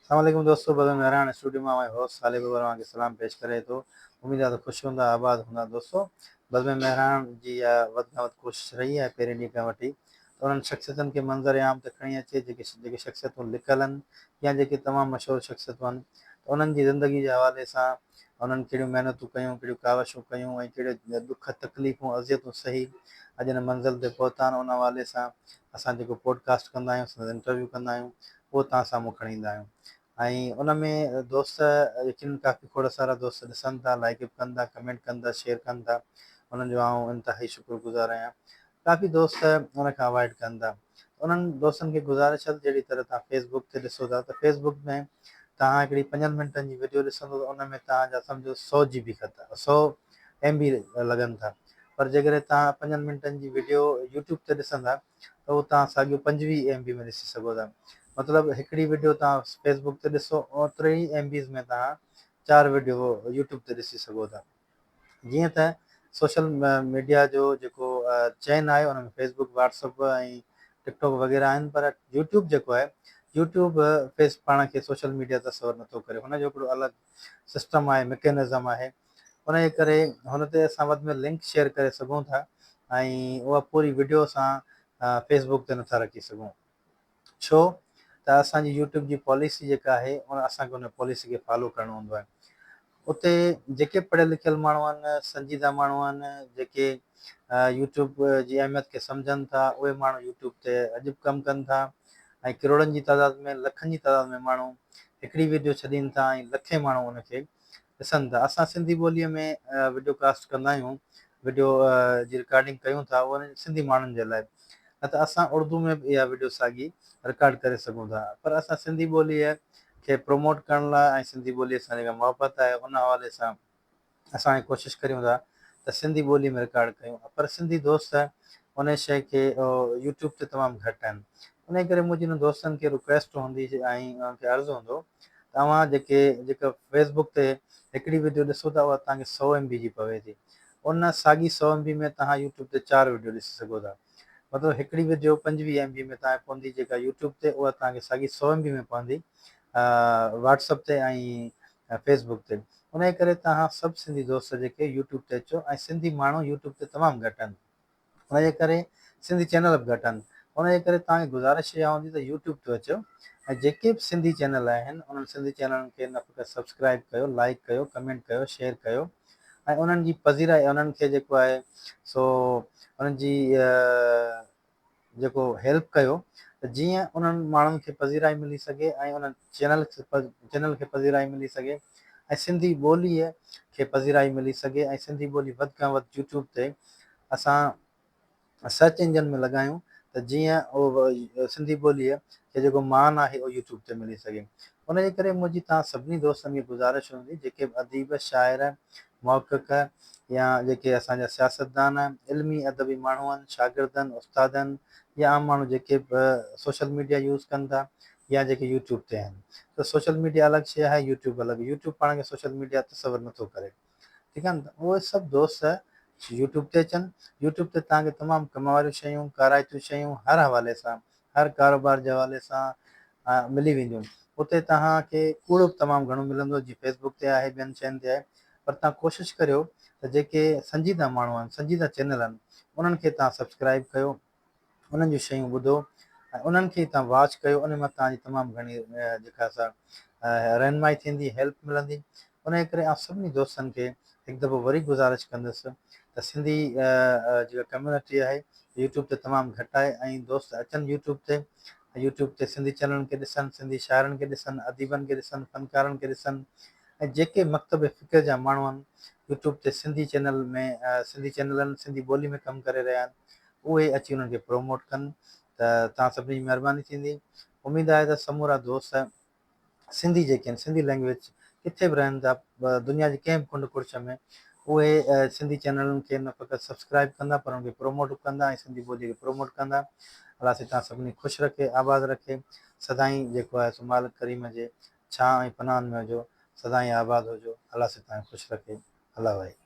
अस्सलामुअलैकुम दोस्तों, बदन मेहरान स्टूडियो में हमारे होस्ट सालिब वर्मा के सलाम पेश करे तो उम्मीद आहे त ख़ुशि हूंदा, आबाद हूंदा। दोस्तों, बदन मेहरान जी वधि खां वधि कोशिशि रही आहे पहिरें ॾींहं खां वठी त उन्हनि शख़्सियतनि खे मंज़र आम ते खणी अचे जेके जेके शख़्सियतूं लिकियल आहिनि या जेके तमामु मशहूरु शख़्सियतूं आहिनि, त उन्हनि जी ज़िंदगी जे हवाले सां उन्हनि कहिड़ियूं महिनतूं कयूं, कहिड़ियूं कावशूं कयूं ऐं कहिड़े दुख तकलीफ़ूं अज़ियतूं सही अॼु हिन मंज़िल ते पहुता आहिनि, उन हवाले सां असां जेको पॉडकास्ट कंदा आहियूं, असां इंटरव्यू कंदा आहियूं, उहो तव्हां साम्हूं खणी ईंदा आहियूं। ऐं उन में दोस्त यकीनन काफ़ी खोड़ सारा दोस्त ॾिसनि था, लाइक बि कनि था, कमेंट कनि था, शेयर कनि था। उन्हनि जो आउं इंतिहाई शुक्रगुज़ार आहियां। काफ़ी दोस्त उन खां अवॉइड कनि था। उन्हनि दोस्तनि खे गुज़ारिश आहे जहिड़ी तरह तव्हां फेसबुक ते ॾिसो था त फेसबुक में तव्हां हिकिड़ी 5 मिंटनि जी वीडियो ॾिसंदो त उन में तव्हांजा सम्झो 100 GB खता 100 MB लॻनि था। पर जेकॾहिं तव्हां 5 मिंटनि जी वीडियो यूट्यूब ते ॾिसंदा त उहो तव्हां साॻियो 25 MB में ॾिसी सघो था। मतिलबु हिकिड़ी वीडियो तव्हां फेसबुक ते ॾिसो, ओतिरे ई MBs में तव्हां 4 वीडियो यूट्यूब ते ॾिसी सघो था। जीअं त सोशल मीडिया जो जेको चैन आहे उन में फेसबुक, व्हाट्सअप ऐं टिकटॉक वग़ैरह आहिनि, पर यूट्यूब जेको आहे, यूट्यूब फेस पाण खे सोशल मीडिया तसवुरु नथो करे। हुनजो हिकिड़ो अलॻि सिस्टम आहे, मैकेनिज़म आहे। उनजे करे हुन ते असां वधि में लिंक शेयर करे सघूं था ऐं उहा पूरी वीडियो असां फेसबुक ते नथा रखी सघूं। छो त असांजी यूट्यूब जी पॉलिसी जेका आहे असांखे उन पॉलिसी खे फॉलो करिणो हूंदो आहे। उते जेके पढ़ियल लिखियल माण्हू आहिनि, संजीदा माण्हू आहिनि, जेके यूट्यूब जी अहमियत खे सम्झनि था, उहे माण्हू यूट्यूब ते अॼु बि कमु कनि था ऐं किरोड़नि जी तादाद में, लखनि जी तादाद में माण्हू हिकिड़ी वीडियो छॾीनि था ऐं लखे माण्हू उनखे ॾिसनि था। असां सिंधी ॿोलीअ में वीडियो कास्ट कंदा आहियूं, वीडियो जी रिकॉर्डिंग कयूं था उन सिंधी माण्हुनि जे लाइ, न त असां उर्दू में बि इहा वीडियो साॻी रिकॉर्ड करे सघूं था। पर असां सिंधी ॿोलीअ खे प्रमोट करण लाइ ऐं सिंधी ॿोलीअ सां जेका मुहबत आहे उन हवाले सां असां कोशिशि करियूं था त सिंधी ॿोली में रिकॉर्ड कयूं। पर सिंधी दोस्त उन शइ खे यूट्यूब ते तमामु घटि आहिनि। उन करे मुंहिंजी हुन दोस्तनि खे रिक्वेस्ट हूंदी ऐं उन्हनि खे अर्ज़ु हूंदो, तव्हां जेका फेसबुक ते हिकिड़ी वीडियो ॾिसो था उहा तव्हांखे 100 MB जी पवे थी, उन साॻी 100 MB में तव्हां यूट्यूब ते 4 वीडियो ॾिसी सघो था। मतिलबु हिकिड़ी वीडियो 25 MB में तव्हांखे पवंदी जेका यूट्यूब ते, उहा तव्हांखे साॻी 100 MB में पवंदी व्हाट्सअप ते ऐं फेसबुक ते। उन जे करे तव्हां सभु सिंधी दोस्त जेके यूट्यूब ते अचो, ऐं सिंधी माण्हू यूट्यूब ते तमामु घटि आहिनि, उनजे करे सिंधी चैनल बि घटि आहिनि। उनजे करे तव्हांखे गुज़ारिश इहा हूंदी त यूट्यूब ते अचो ऐं जेके बि सिंधी चैनल आहिनि उन्हनि सिंधी चैनलनि खे न फ़क़ति सब्सक्राइब कयो, लाइक कयो, कमेंट कयो, शेयर कयो ऐं उन्हनि जी पज़ीराई, उन्हनि खे जेको आहे सो उन्हनि जी जेको हेल्प कयो त जीअं उन्हनि माण्हुनि खे पज़ीराई मिली सघे ऐं उन्हनि चैनल खे पज़ीराई मिली सघे ऐं सिंधी ॿोलीअ खे पज़ीराई मिली सघे ऐं सिंधी ॿोली वधि खां वधि यूट्यूब ते असां सर्च इंजन में लॻायूं त जीअं उहो सिंधी ॿोलीअ खे जेको मान आहे उहो यूट्यूब ते मिली सघे। उनजे करे मुंहिंजी तव्हां सभिनी दोस्तनि खे गुज़ारिश हूंदी, जेके बि अदीब, शाइर, मौक़िक़ या जेके असांजा सियासतदान, इल्मी अदबी माण्हू आहिनि, शागिर्द आहिनि, उस्ताद आहिनि या आम माण्हू जेके बि सोशल मीडिया यूज़ कनि था या जेके यूट्यूब ते आहिनि, त सोशल मीडिया अलॻि शइ आहे, यूट्यूब अलॻि। यूट्यूब पाण खे सोशल मीडिया तसवुरु नथो करे, ठीकु आहे न। त उहे सभु दोस्त यूट्यूब ते अचनि। यूट्यूब ते तव्हांखे तमामु कम वारियूं शयूं, काराइतियूं शयूं हर हवाले सां, हर कारोबार जे हवाले सां मिली वेंदियूं। उते तव्हांखे कूड़ बि तमामु घणो मिलंदो जीअं फेसबुक ते आहे, ॿियनि शयुनि ते आहे। पर तव्हां कोशिशि करियो त जेके संजीदा माण्हू आहिनि, संजीदा चैनल आहिनि, उन्हनि खे तव्हां सब्सक्राइब कयो, उन्हनि जूं शयूं ॿुधो ऐं उन्हनि खे तव्हां वॉच कयो। उन मां तव्हांजी तमामु घणी जेका असां रहनुमाई थींदी, हेल्प मिलंदी। उनजे करे आउं सभिनी दोस्तनि खे हिकु दफ़ो वरी गुज़ारिश कंदुसि त सिंधी जेका कम्यूनिटी आहे यूट्यूब ते तमामु घटि आहे ऐं दोस्त अचनि यूट्यूब ते सिंधी चैनलनि खे ॾिसनि, सिंधी शाइरनि खे ॾिसनि, अदीबनि खे ॾिसनि, फ़नकारनि खे ॾिसनि ऐं जेके मकतब फ़िक्र जा माण्हू आहिनि यूट्यूब ते सिंधी चैनल में सिंधी चैनलनि सिंधी ॿोली में कमु करे रहिया आहिनि, उहे अची उन्हनि खे प्रोमोट कनि त तव्हां सभिनी जी महिरबानी थींदी। उमेदु आहे त समूरा दोस्त सिंधी जेके आहिनि, सिंधी लैंग्वेज किथे बि रहनि था दुनिया जे कंहिं बि कुंड कुड़िश में, उहे सिंधी चैनलनि खे न फ़क़ति सब्सक्राइब कंदा पर उनखे प्रोमोट बि कंदा ऐं सिंधी ॿोलीअ खे प्रोमोट कंदा। अलाह से तव्हां सभिनी ख़ुशि रखे, आबाद रखे, सदाईं जेको आहे सो मालिक करीम जे छांव ऐं पनाहनि में हुजो, सदाईं आबाद हुजो। अलाह से तव्हांखे ख़ुशि रखे। अलाह भाई।